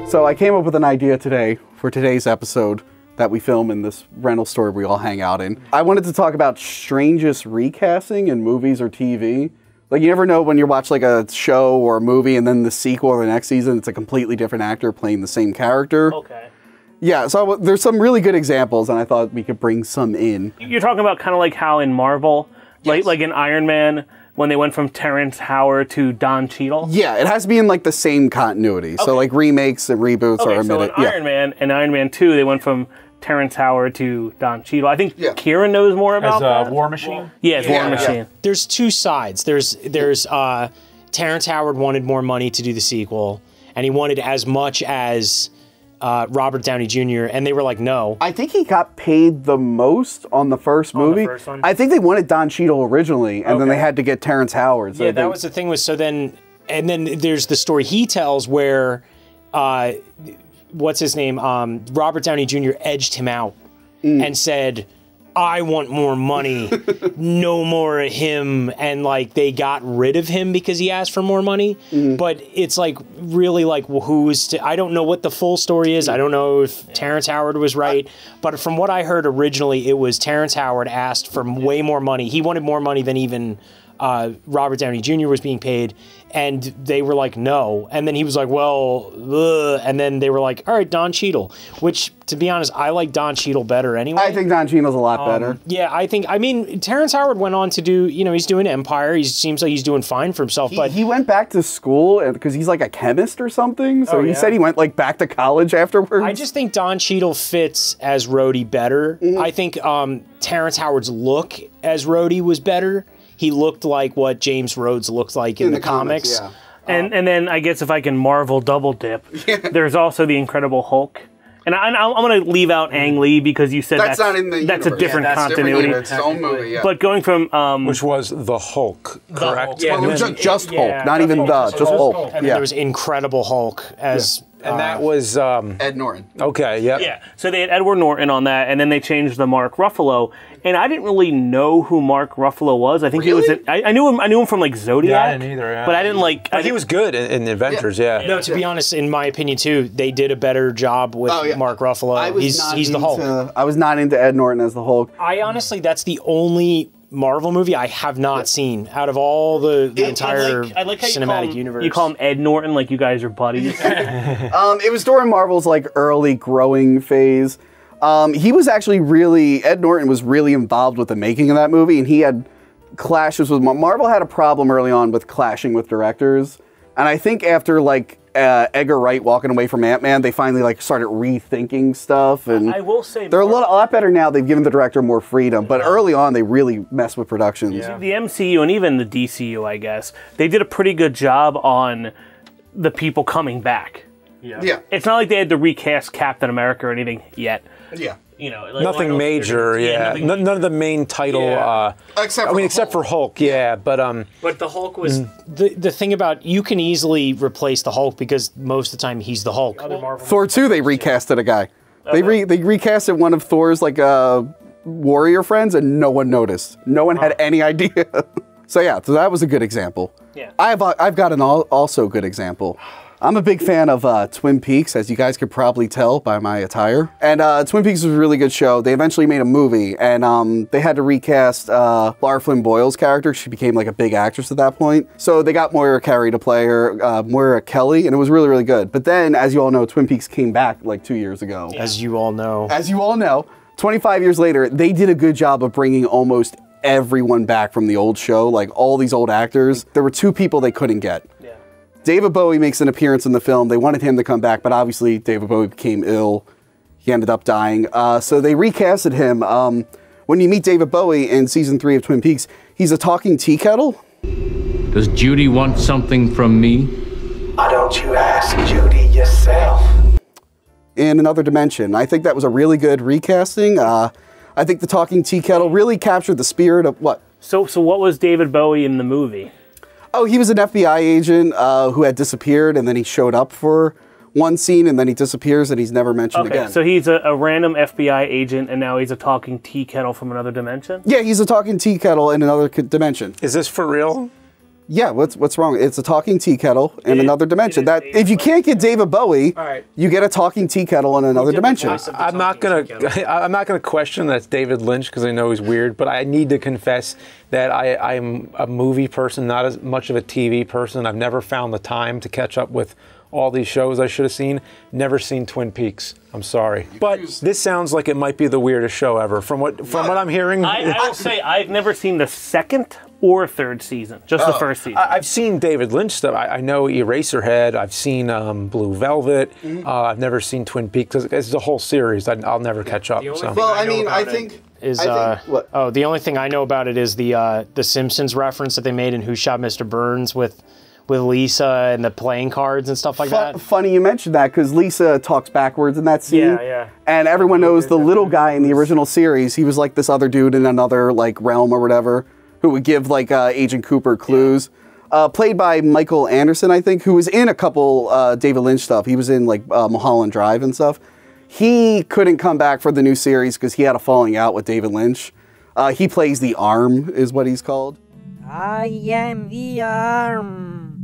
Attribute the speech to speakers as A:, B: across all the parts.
A: So I came up with an idea today for today's episode that we film in this rental store we all hang out in. I wanted to talk about strangest recasting in movies or TV. Like, you never know when you watch like a show or a movie and then the sequel or the next season, it's a completely different actor playing the same character.
B: Okay.
A: Yeah, so there's some really good examples, and I thought we could bring some in.
B: You're talking about kind of like how in Marvel,
A: Yes.
B: like in Iron Man, when they went from Terrence Howard to Don Cheadle?
A: Yeah, it has to be in like the same continuity. Okay. So like remakes and reboots are omitted.
B: So in Iron Man and Iron Man 2, they went from Terrence Howard to Don Cheadle. I think Kieran knows more about that.
C: War Machine?
B: Yeah, it's War Machine.
D: There's two sides. There's Terrence Howard wanted more money to do the sequel, and he wanted as much as Robert Downey Jr., and they were like, no.
A: I think he got paid the most on the first movie.
B: The first one?
A: I think they wanted Don Cheadle originally, and then they had to get Terrence Howard. So
D: yeah, that was the thing. Was so then, and then there's the story he tells where, what's his name? Robert Downey Jr. edged him out and said, I want more money, no more of him, and like they got rid of him because he asked for more money. But it's like really like, well, who's I don't know what the full story is. I don't know if Terrence Howard was right, but from what I heard originally, it was Terrence Howard asked for way more money. He wanted more money than even Robert Downey Jr. was being paid, and they were like, no. And then he was like, well, ugh. And then they were like, all right, Don Cheadle, which, to be honest, I like Don Cheadle better anyway.
A: I think Don Cheadle's a lot better.
D: Yeah, I mean, Terrence Howard went on to do, you know, he's doing Empire. He seems like he's doing fine for himself. But
A: he went back to school because he's like a chemist or something. So he said he went like back to college afterwards.
D: I just think Don Cheadle fits as Rhodey better. I think Terrence Howard's look as Rhodey was better. He looked like what James Rhodes looked like in the comics.
A: Yeah.
B: And then I guess if I can Marvel double dip, there's also the Incredible Hulk. And I'm going to leave out Ang Lee because you said that's not in the universe. A different continuity.
A: It's its own movie, yeah.
B: But going from
C: which was the Hulk, correct?
A: Yeah, it was just Hulk, not even just Hulk.
D: And there was Incredible Hulk as...
C: And that was...
A: Ed Norton.
C: Okay, yeah.
B: Yeah, so they had Edward Norton on that, and then they changed the Mark Ruffalo. And I didn't really know who Mark Ruffalo was. I think he was... I knew him from, like, Zodiac.
C: Yeah, I didn't either, yeah.
B: But I didn't, like...
C: But he was good in the Avengers, yeah.
D: No, to be honest, in my opinion, too, they did a better job with Mark Ruffalo. He's the Hulk.
A: I was not into Ed Norton as the Hulk.
D: I honestly, that's the only Marvel movie I have not seen out of all the entire
B: I like how
D: cinematic universe.
B: You call him Ed Norton like you guys are buddies.
A: It was during Marvel's like early growing phase. He was actually Ed Norton was really involved with the making of that movie, and he had clashes with Marvel had a problem early on with clashing with directors. And I think after like Edgar Wright walking away from Ant-Man, they finally like started rethinking stuff. And
B: I will say
A: they're a lot better now. They've given the director more freedom, but early on they really messed with productions.
B: Yeah. The MCU and even the DCU, I guess, they did a pretty good job on the people coming back.
A: Yeah.
B: It's not like they had to recast Captain America or anything yet.
A: Yeah.
B: You know, like
C: Nothing major, none of the main title. Except for Hulk, But
B: the Hulk was
D: the thing about you can easily replace the Hulk because most of the time he's the Hulk.
A: Thor 2, they recasted a guy. They recasted one of Thor's like warrior friends, and no one noticed. No one had any idea. So yeah, so that was a good example.
B: Yeah,
A: I've got an also good example. I'm a big fan of Twin Peaks, as you guys could probably tell by my attire. And Twin Peaks was a really good show. They eventually made a movie, and they had to recast Lara Flynn Boyle's character. She became like a big actress at that point. So they got Moira Carey to play her, Moira Kelly, and it was really, really good. But then, as you all know, Twin Peaks came back like 2 years ago.
D: Yeah. As you all know.
A: As you all know, 25 years later, they did a good job of bringing almost everyone back from the old show, like all these old actors. There were two people they couldn't get. David Bowie makes an appearance in the film. They wanted him to come back, but obviously David Bowie became ill. He ended up dying. So they recasted him. When you meet David Bowie in season 3 of Twin Peaks, he's a talking tea kettle.
E: Does Judy want something from me?
F: Why don't you ask Judy yourself?
A: In another dimension. I think that was a really good recasting. I think the talking tea kettle really captured the spirit of what?
B: So what was David Bowie in the movie?
A: Oh, he was an FBI agent who had disappeared, and then he showed up for one scene, and then he disappears, and he's never mentioned again.
B: So he's a random FBI agent, and now he's a talking tea kettle from another dimension?
A: Yeah, he's a talking tea kettle in another dimension.
C: Is this for real?
A: Yeah, what's wrong? It's a talking tea kettle in another dimension. That if you can't get David Bowie, you get a talking tea kettle in another dimension.
C: I'm not gonna question that's David Lynch because I know he's weird, but I need to confess that I'm a movie person, not as much of a TV person. I've never found the time to catch up with all these shows I should have seen. Never seen Twin Peaks. I'm sorry, but this sounds like it might be the weirdest show ever. From what I'm hearing,
B: I will say I've never seen the second or third season, just the first season.
C: I've seen David Lynch stuff. I know Eraserhead. I've seen Blue Velvet. I've never seen Twin Peaks. It's a whole series. I'll never catch up. So.
A: Well, I mean, I think
D: the only thing I know about it is the Simpsons reference that they made in Who Shot Mr. Burns with Lisa and the playing cards and stuff like that.
A: Funny you mentioned that because Lisa talks backwards in that scene.
B: Yeah.
A: And everyone knows the little guy in the original series. He was like this other dude in another like realm or whatever who would give like Agent Cooper clues. Played by Michael Anderson, I think, who was in a couple David Lynch stuff. He was in like Mulholland Drive and stuff. He couldn't come back for the new series because he had a falling out with David Lynch. He plays the Arm, is what he's called.
G: I am the Arm.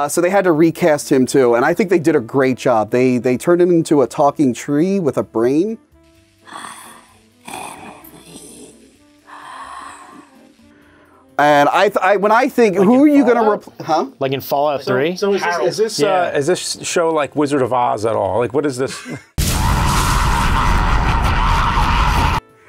A: So they had to recast him too, and I think they did a great job. They turned him into a talking tree with a brain. And when I think, like who are you gonna replace? Huh?
D: Like in Fallout 3?
C: So is this show like Wizard of Oz at all? Like what is this?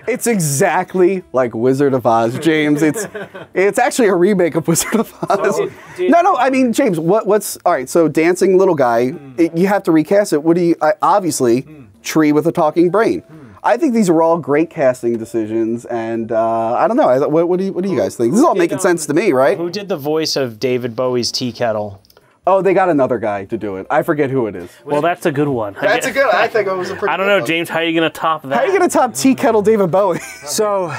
A: It's exactly like Wizard of Oz, James. It's actually a remake of Wizard of Oz. No, I mean, James, what's all right? So dancing little guy, you have to recast it. What do you? Obviously, tree with a talking brain. I think these are all great casting decisions, and I don't know. What do you guys think? This is all making sense to me, right?
D: Who did the voice of David Bowie's tea kettle?
A: Oh, they got another guy to do it. I forget who it is.
B: Well, that's a good one.
A: That's a good one. I think it was a pretty
B: I don't know, James, how are you going to top that?
A: How are you going to top Tea Kettle David Bowie?
C: So,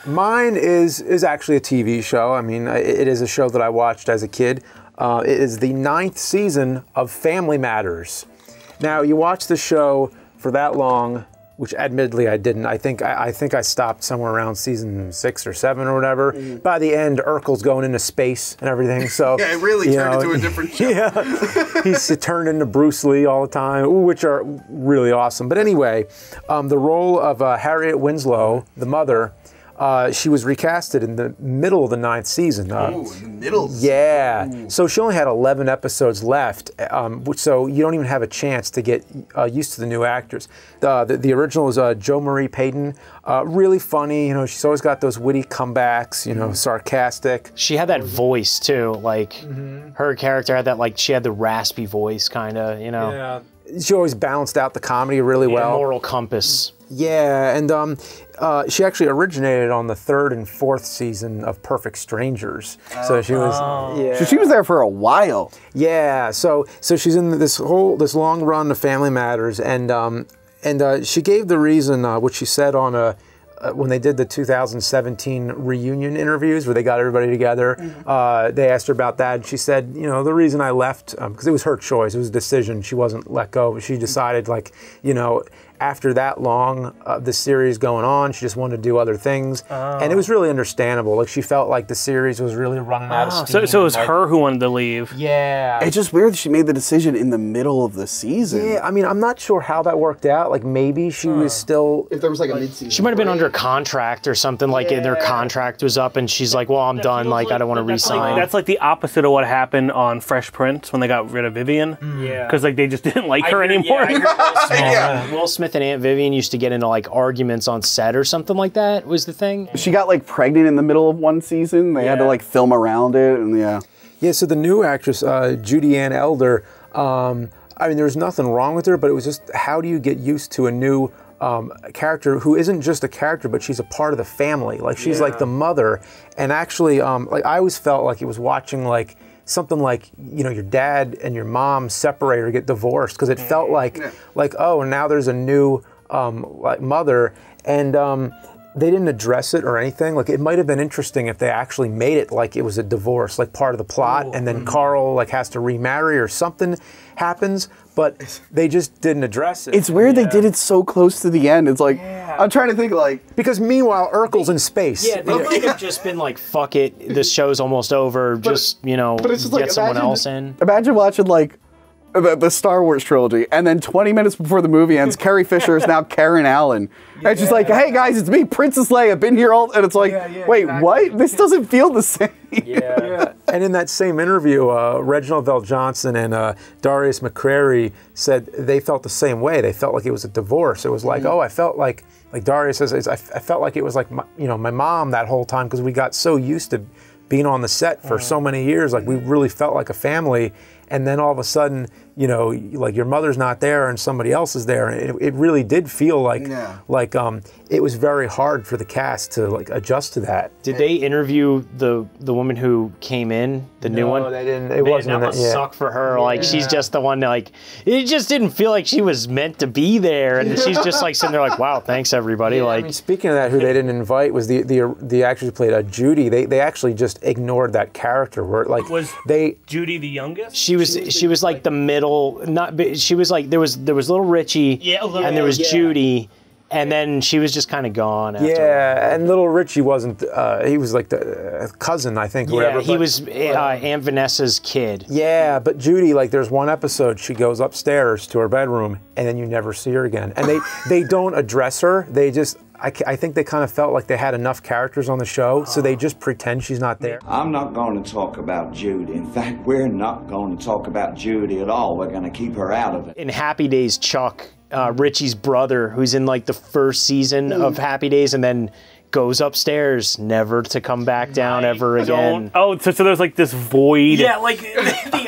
C: mine is actually a TV show. I mean, it is a show that I watched as a kid. It is the 9th season of Family Matters. Now, you watch the show for that long, which admittedly I didn't. I think I stopped somewhere around season 6 or 7 or whatever. By the end, Urkel's going into space and everything. So
A: yeah, it really turned into a different show.
C: Yeah, he's turned into Bruce Lee all the time, which are really awesome. But anyway, the role of Harriet Winslow, the mother, she was recasted in the middle of the 9th season.
A: In the middle?
C: Yeah. Ooh. So she only had 11 episodes left, so you don't even have a chance to get used to the new actors. The original was Jo Marie Payton. Really funny, you know, she's always got those witty comebacks, you know, sarcastic.
D: She had that voice too, like her character had that, like she had the raspy voice kind of, you know.
C: Yeah. She always balanced out the comedy really well.
D: Moral compass.
C: Yeah, and she actually originated on the 3rd and 4th season of Perfect Strangers. So she was, yeah.
A: So she was there for a while.
C: Yeah, so she's in this long run of Family Matters, and she gave the reason, which she said on when they did the 2017 reunion interviews where they got everybody together. They asked her about that, and she said, you know, the reason I left, because it was her choice, it was a decision, she wasn't let go, but she decided, like, you know, after that long the series going on, she just wanted to do other things, and it was really understandable. Like she felt like the series was really running out of steam.
B: So it was her who wanted to leave.
C: Yeah,
A: it's just weird that she made the decision in the middle of the season.
C: Yeah, I mean, I'm not sure how that worked out. Like maybe she was still,
A: if there was like a mid-season.
D: She might have been under contract or something. Like their contract was up, and she's like, "Well, I'm done. Like I don't want to re-sign."
B: That's like the opposite of what happened on Fresh Prince when they got rid of Vivian. Yeah, because like they just didn't like her anymore.
D: Will Smith and Aunt Vivian used to get into like arguments on set or something like that was the thing.
A: She got like pregnant in the middle of one season. They had to like film around it, and yeah,
C: so the new actress, Judy Ann Elder, I mean, there was nothing wrong with her, but it was just, how do you get used to a new character who isn't just a character, but she's a part of the family. Like she's like the mother, and actually, like I always felt like it was watching like something like, you know, your dad and your mom separate or get divorced, because it felt like oh, now there's a new like mother, and they didn't address it or anything. Like it might have been interesting if they actually made it like it was a divorce, like part of the plot, and then Carl like has to remarry or something happens, but they just didn't address it.
A: It's weird they did it so close to the end. It's like, I'm trying to think like
C: because meanwhile Urkel's in space.
D: Yeah, they might have just been like, "Fuck it, this show's almost over. Just you know, get someone else in."
A: Imagine watching like the Star Wars trilogy, and then 20 minutes before the movie ends, Carrie Fisher is now Karen Allen. And she's like, "Hey guys, it's me, Princess Leia. Been here all," and it's like, "Wait, exactly. What? This doesn't feel the same."
C: Yeah. And in that same interview, Reginald VelJohnson and Darius McCrary said they felt the same way. They felt like it was a divorce. It was like, oh, I felt like Darius says, I felt like it was like my mom that whole time because we got so used to being on the set for so many years. Like we really felt like a family. And then all of a sudden, you know, like your mother's not there and somebody else is there. And it really did feel like, it was very hard for the cast to like adjust to that.
D: Did they interview the woman who came in, the new one?
C: No, they didn't. It wasn't.
D: That must suck for her. Like she's just the one. Like it just didn't feel like she was meant to be there, and she's just like sitting there, like, wow, thanks everybody.
C: Yeah,
D: like,
C: I mean, speaking of that, who they didn't invite was the actress who played Judy. They actually just ignored that character. Where like
B: was Judy the youngest?
D: She was like the middle. She was like there was little Richie, and there was Judy. And then she was just kind of gone after.
C: Yeah, and little Richie wasn't, he was like the cousin, I think, or whatever.
D: He was Aunt Vanessa's kid.
C: Yeah, but Judy, like there's one episode, she goes upstairs to her bedroom, and then you never see her again. And they don't address her, they just, I think they kind of felt like they had enough characters on the show, so they just pretend she's not there.
H: I'm not going to talk about Judy. In fact, we're not going to talk about Judy at all. We're going to keep her out of it.
D: In Happy Days, Chuck, Richie's brother, who's in like the first season of Happy Days, and then goes upstairs, never to come back down ever again.
B: Oh, so there's like this void.
D: Yeah, like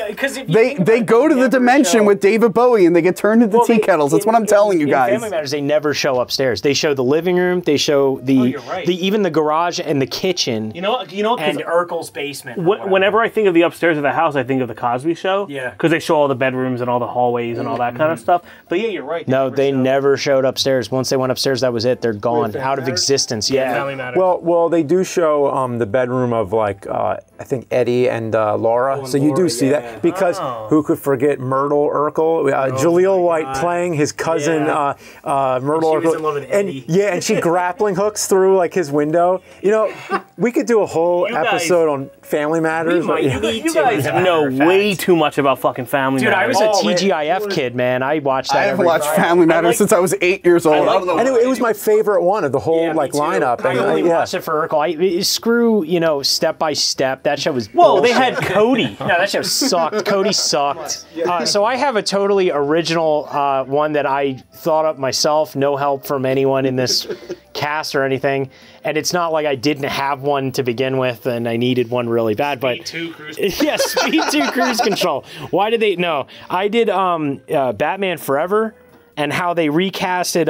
D: because
A: they go to the dimension with David Bowie and they get turned into tea kettles. That's what I'm telling you guys.
D: In Family Matters, they never show upstairs. They show the living room. They show even the garage and the kitchen.
B: You know,
D: and Urkel's basement.
B: Whenever I think of the upstairs of the house, I think of the Cosby Show.
D: Yeah,
B: because they show all the bedrooms and all the hallways and all that kind of stuff. But yeah, you're right.
D: No, they never showed upstairs. Once they went upstairs, that was it. They're gone, out of existence. Yeah.
C: Well, they do show the bedroom of like I think Eddie and Laura. So you do see that because who could forget Myrtle Urkel, Jaleel White playing his cousin Myrtle Urkel,
D: was in love with Eddie.
C: and she grappling hooks through like his window. You know, we could do a whole episode on Family Matters.
B: You guys know way too much about fucking Family Matters.
D: Dude, I was a TGIF kid, man. I watched that.
A: I haven't watched Family Matters since I was 8 years old.
C: And it was my favorite one of the whole like lineup.
D: I only watched it for Urkel. Screw, you know, Step by Step. That show was
B: bullshit. They had Cody.
D: No, that show sucked. Cody sucked. So I have a totally original one that I thought up myself. No help from anyone in this cast or anything. And it's not like I didn't have one to begin with and I needed one really bad. But
B: Speed 2 cruise control.
D: Yeah, Speed 2 cruise control. Why did they? No, I did Batman Forever. And how they recasted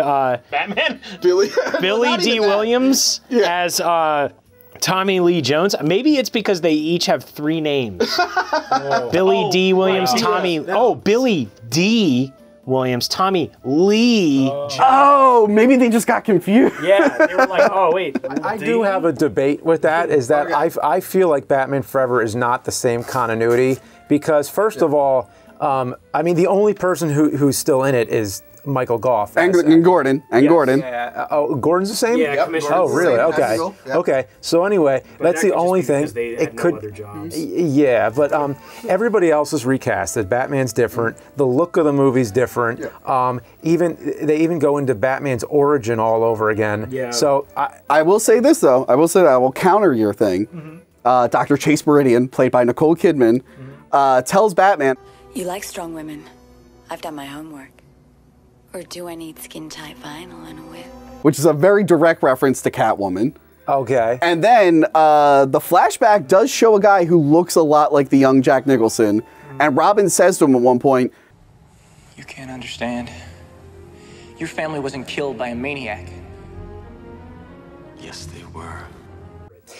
B: Batman?
D: Billy D. Williams as Tommy Lee Jones. Maybe it's because they each have 3 names. Billy D. Williams, Tommy. Billy D. Williams, Tommy Lee.
A: Oh, maybe they just got confused.
D: Yeah, they were like, oh wait.
C: I do have a debate with that. Is that I feel like Batman Forever is not the same continuity because first of all, I mean the only person who's still in it is Michael Goff.
A: And Gordon. Gordon.
C: Yeah. Oh, Gordon's the same?
D: Yeah,
C: Oh, really? Okay. Okay. So anyway, that's the only thing.
D: It could. No other jobs.
C: Yeah, but everybody else is recasted. Batman's different. The look of the movie's different. They even go into Batman's origin all over again.
D: Yeah.
C: So
A: I will say this though. I will say that I will counter your thing. Dr. Chase Meridian, played by Nicole Kidman, tells Batman,
I: "You like strong women. I've done my homework. Or do I need skin-tight vinyl and a whip?"
A: Which is a very direct reference to Catwoman.
C: Okay.
A: And then the flashback does show a guy who looks a lot like the young Jack Nicholson. And Robin says to him at one point,
J: "You can't understand. Your family wasn't killed by a maniac."
H: Yes, they were.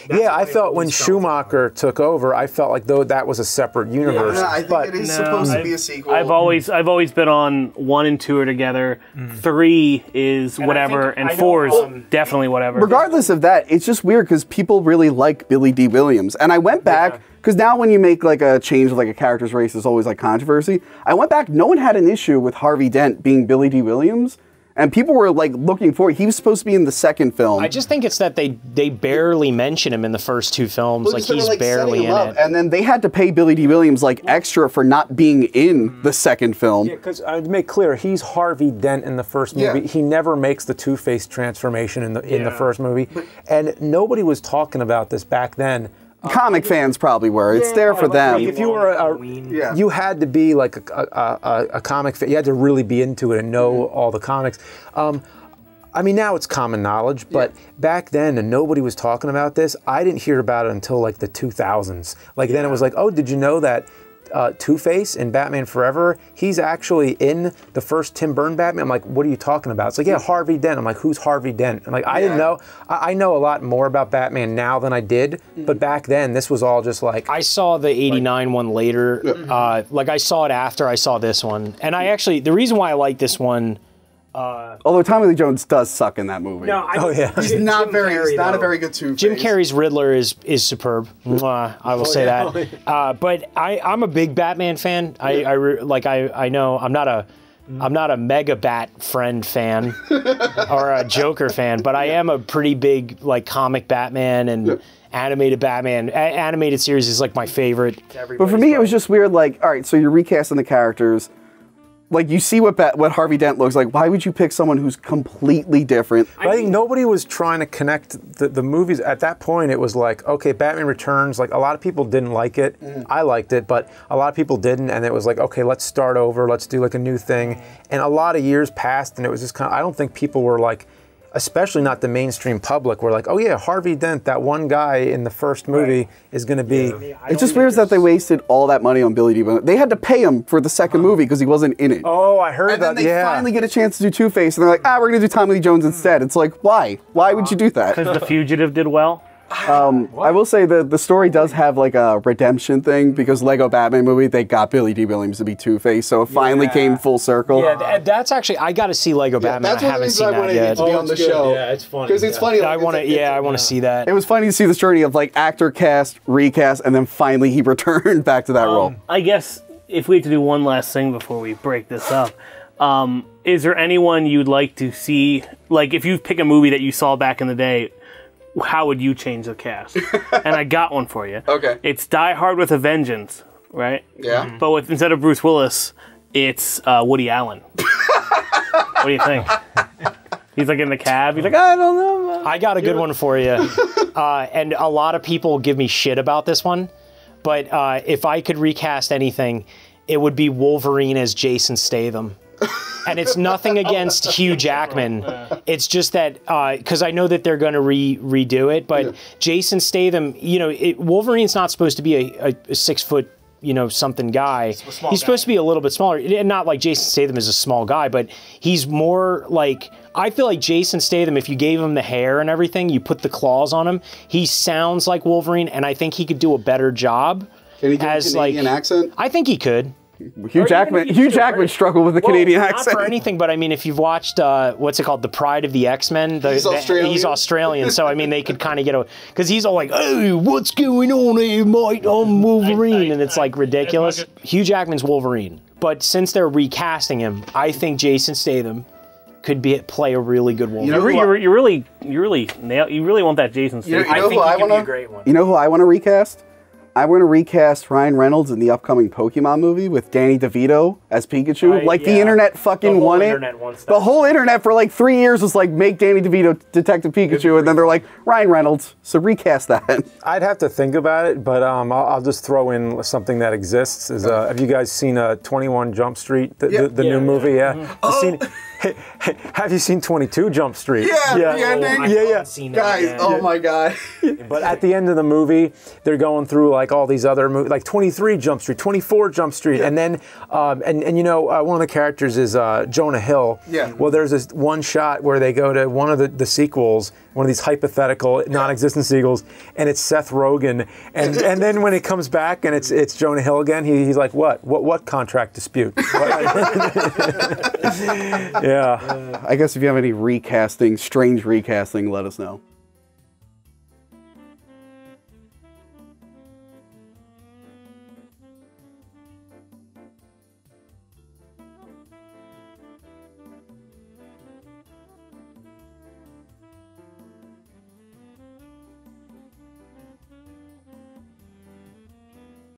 C: Yeah, I felt when Schumacher took over, I felt like though that was a separate universe.
A: I think it is supposed to be a sequel.
B: I've always been on 1 and 2 are together. 3 is whatever, and 4 is definitely whatever.
A: Regardless of that, it's just weird because people really like Billy D. Williams. And I went back, because now when you make like a change of like a character's race, there's always like controversy. I went back, no one had an issue with Harvey Dent being Billy D. Williams. And people were like looking forward. He was supposed to be in the second film.
D: I just think it's that they barely mention him in the first two films.
A: Well,
D: like he's barely in it.
A: And then they had to pay Billy D. Williams like extra for not being in the second film.
C: Yeah, because to make clear, he's Harvey Dent in the first movie. Yeah. He never makes the Two-Face transformation in the first movie, and nobody was talking about this back then.
A: Comic fans probably were. It's there for them.
C: If you were you had to be like a comic fan. You had to really be into it and know all the comics. I mean, now it's common knowledge, but back then, and nobody was talking about this. I didn't hear about it until like the 2000s. Like then it was like, oh, did you know that Two-Face in Batman Forever, he's actually in the first Tim Burton Batman? I'm like, what are you talking about? It's like, yeah, Harvey Dent. I'm like, who's Harvey Dent? I'm like, I didn't know. I know a lot more about Batman now than I did, but back then, this was all just like...
D: I saw the 89 one later. Like, I saw it after I saw this one. And I actually, the reason why I like this one...
A: although Tommy Lee Jones does suck in that movie.
D: No,
A: he's not a very good Two-Face.
D: Jim Carrey's Riddler is superb. I will say that. But I'm a big Batman fan. I know I'm not a mega Bat Friend fan or a Joker fan, but I am a pretty big like comic Batman and animated Batman. Animated series is like my favorite.
A: But for me, it was just weird. Like, all right, so you're recasting the characters. Like, you see what Harvey Dent looks like. Why would you pick someone who's completely different?
C: I think nobody was trying to connect the movies. At that point, it was like, okay, Batman Returns, like, a lot of people didn't like it. I liked it, but a lot of people didn't, and it was like, okay, let's start over. Let's do, like, a new thing. And a lot of years passed, and it was just kind of, I don't think people were, like, especially not the mainstream public, were like, oh yeah, Harvey Dent, that one guy in the first movie, is going to be...
A: It's just weird that they wasted all that money on Billy D. Williams. They had to pay him for the second movie because he wasn't in it.
C: Oh, I heard that,
A: And then they finally get a chance to do Two-Face, and they're like, we're going to do Tommy Lee Jones instead. It's like, why? Why would you do that?
B: Because The Fugitive did well?
A: I will say the story does have like a redemption thing because Lego Batman movie, they got Billy D. Williams to be Two-Face, so it finally came full circle.
D: Yeah, that's actually, I got to see Lego Batman. I haven't seen that yet.
A: To be on the show.
K: Yeah, it's funny.
A: Because it's funny.
D: I want to see that.
A: It was funny to see this journey of like actor cast, recast, and then finally he returned back to that role.
B: I guess if we have to do one last thing before we break this up, is there anyone you'd like to see, like if you pick a movie that you saw back in the day, how would you change the cast? And I got one for you.
A: Okay.
B: It's Die Hard with a Vengeance, right?
A: Yeah.
B: But instead of Bruce Willis, it's Woody Allen. What do you think? He's like in the cab. He's like, I don't know.
D: I got a good one for you. And a lot of people give me shit about this one. But if I could recast anything, it would be Wolverine as Jason Statham. And it's nothing against Hugh Jackman. It's just that, because I know that they're going to redo it, but Jason Statham, you know, Wolverine's not supposed to be a 6 foot, you know, something guy. He's supposed to be a little bit smaller. And not like Jason Statham is a small guy, but he's more like, I feel like Jason Statham, if you gave him the hair and everything, you put the claws on him, he sounds like Wolverine, and I think he could do a better job.
A: Can he do a Canadian accent?
D: I think he could.
A: Hugh Jackman struggled with the Canadian accent.
D: Not for anything, but I mean, if you've watched, what's it called, The Pride of the X-Men?
A: He's Australian.
D: He's Australian, so I mean, they could kind of get a... Because he's all like, hey, what's going on here, mate? I'm Wolverine, and it's like ridiculous. Hugh Jackman's Wolverine. But since they're recasting him, I think Jason Statham could play a really good Wolverine.
B: You really want that Jason Statham.
D: I think he could be a great one.
A: You know who I want to recast? I want to recast Ryan Reynolds in the upcoming Pokemon movie with Danny DeVito as Pikachu. The internet fucking won it. The whole internet for like 3 years was like, make Danny DeVito Detective Pikachu, and then they're like, Ryan Reynolds, so recast that.
C: I'd have to think about it, but I'll just throw in something that exists. Have you guys seen 21 Jump Street, the new movie? Yeah. Have you seen 22 Jump Street?
A: Yeah. Guys, oh my God.
C: But at the end of the movie, they're going through like all these other movies, like 23 Jump Street, 24 Jump Street, and then, and you know, one of the characters is Jonah Hill.
A: Yeah.
C: Well, there's this one shot where they go to one of the sequels, one of these hypothetical, non-existent sequels, and it's Seth Rogen, and then when it comes back and it's Jonah Hill again, he's like, what contract dispute?
A: Yeah. I guess if you have any strange recasting, let us know.